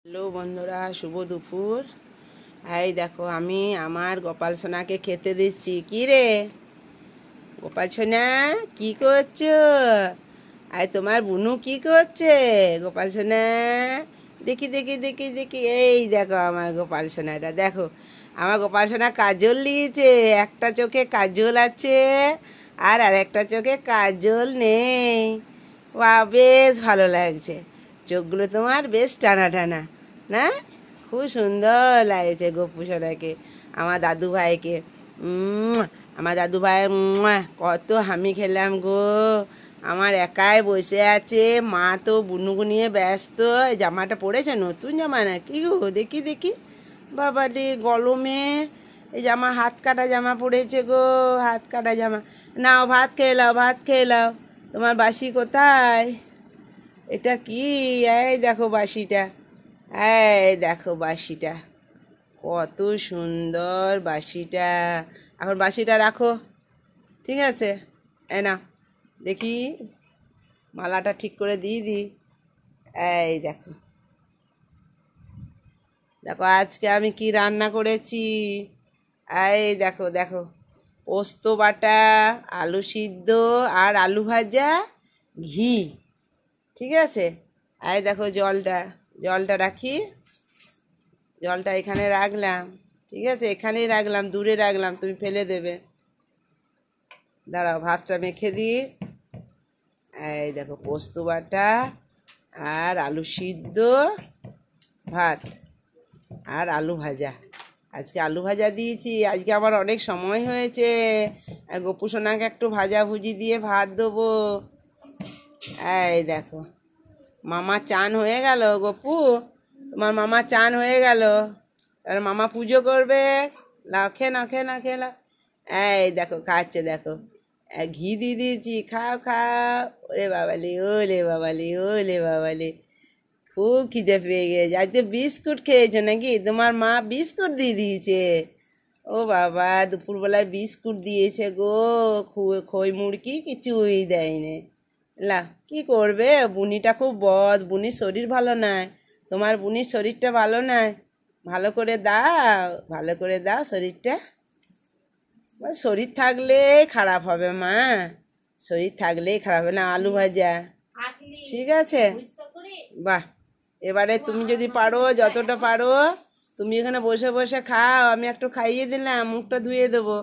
Hello বন্ধুরা, শুভ দুপুর। এই দেখো, আমি আমার গোপাল সোনাকে খেতে দিচ্ছি। কি রে গোপাল সোনা, কি করছো? আর তোমার বুনু কি করছে? গোপাল সোনা, দেখি দেখি দেখি দেখি, এই দেখো আমার গোপাল সোনাটা। দেখো আমার গোপাল সোনা কাজল নিয়েছে। একটা চোখে কাজল আছে আর একটা চোখে কাজল নেই। বেশ ভালো লাগছে। চোখগুলো তোমার বেশ টানা টানা, না? খুব সুন্দর লাগছে গপু সোনাকে, আমার দাদু ভাইকে। আমার দাদু ভাই কত হামি খেলাম গো। আমার একাই বসে আছে, মা তো বুনুগু নিয়ে ব্যস্ত। এই জামাটা পরেছে, নতুন জামা না কি গো? দেখি দেখি, বাবা রে, গরমে এই জামা হাত কাটা জামা পড়েছে গো, হাত কাটা জামা। নাও ভাত খেয়ে নাও, ভাত খেয়ে নাও। তোমার বাসি কোথায়? এটা কি? এই দেখো বাসিটা, এই দেখো বাসিটা, কত সুন্দর বাসিটা। এখন বাসিটা রাখো, ঠিক আছে? না, দেখি মালাটা ঠিক করে দিয়ে দিই। এই দেখো, দেখো আজকে আমি কি রান্না করেছি। এই দেখো দেখো, পোস্ত বাটা, আলু সিদ্ধ আর আলু ভাজা, ঘি, ঠিক আছে? এই দেখো জলটা, জলটা রাখি, জলটা এখানে রাখলাম, ঠিক আছে? এখানেই রাখলাম, দূরে রাখলাম, তুমি ফেলে দেবে। দাঁড়াও, ভাতটা মেখে দিই। এই দেখো পোস্ত বাটা আর আলু সিদ্ধ, ভাত আর আলু ভাজা। আজকে আলু ভাজা দিয়েছি। আজকে আমার অনেক সময় হয়েছে, গপু সোনাকে একটু ভাজা ভুজি দিয়ে ভাত দেবো। এই দেখো, মামা চান হয়ে গেল গপু, তোমার মামা চান হয়ে গেল। আর মামা পুজো করবে। লাও, খে নাও, খে নাও, খে নাও। এই দেখো খাচ্ছে, দেখো ঘি দিয়ে দিয়েছি, খাও খাও। ওরে বাবালি, ওলে বাবালি, ওলে বাবালি, খুব খিদে পেয়ে গেছে। আজকে বিস্কুট খেয়েছো নাকি? তোমার মা বিস্কুট দিয়ে দিয়েছে। ও বাবা, দুপুরবেলায় বিস্কুট দিয়েছে গো, খই মুড়কি কিছুই দেয়নি। লা, কি করবে, বুনিটা খুব বদ, বুনির শরীর ভালো নয়। তোমার বুনির শরীরটা ভালো নয়, ভালো করে দাও, ভালো করে দাও শরীরটা। শরীর থাকলে খারাপ হবে মা, শরীর থাকলেই খারাপ হবে না। আলু ভাজা, ঠিক আছে? বাহ, এবারে তুমি যদি পারো, যতটা পারো তুমি এখানে বসে বসে খাও, আমি একটু খাইয়ে দিলাম, মুখটা ধুয়ে দেবো,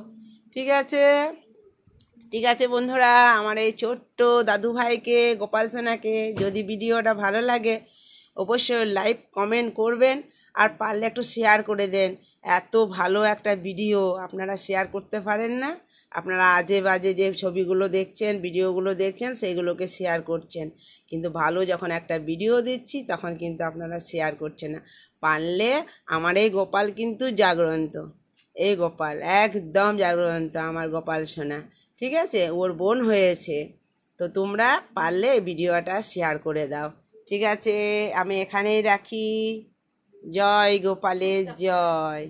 ঠিক আছে? ঠিক আছে বন্ধুরা, আমার এই ছোট্ট দাদু ভাইকে, গোপাল সোনাকে যদি ভিডিওটা ভালো লাগে অবশ্যই লাইক কমেন্ট করবেন, আর পারলে একটু শেয়ার করে দেন। এত ভালো একটা ভিডিও আপনারা শেয়ার করতে পারেন না। আপনারা আজে বাজে যে ছবিগুলো দেখছেন, ভিডিওগুলো দেখছেন, সেইগুলোকে শেয়ার করছেন, কিন্তু ভালো যখন একটা ভিডিও দিচ্ছি তখন কিন্তু আপনারা শেয়ার করছেন না। পারলে আমার এই গোপাল কিন্তু জাগ্রন্ত, এই গোপাল একদম জাগ্রন্ত, আমার গোপাল সোনা, ঠিক আছে? ওর বোন হয়েছে, তো তোমরা পারলে ভিডিওটা শেয়ার করে দাও, ঠিক আছে? আমি এখানেই রাখি। জয় গোপালের জয়।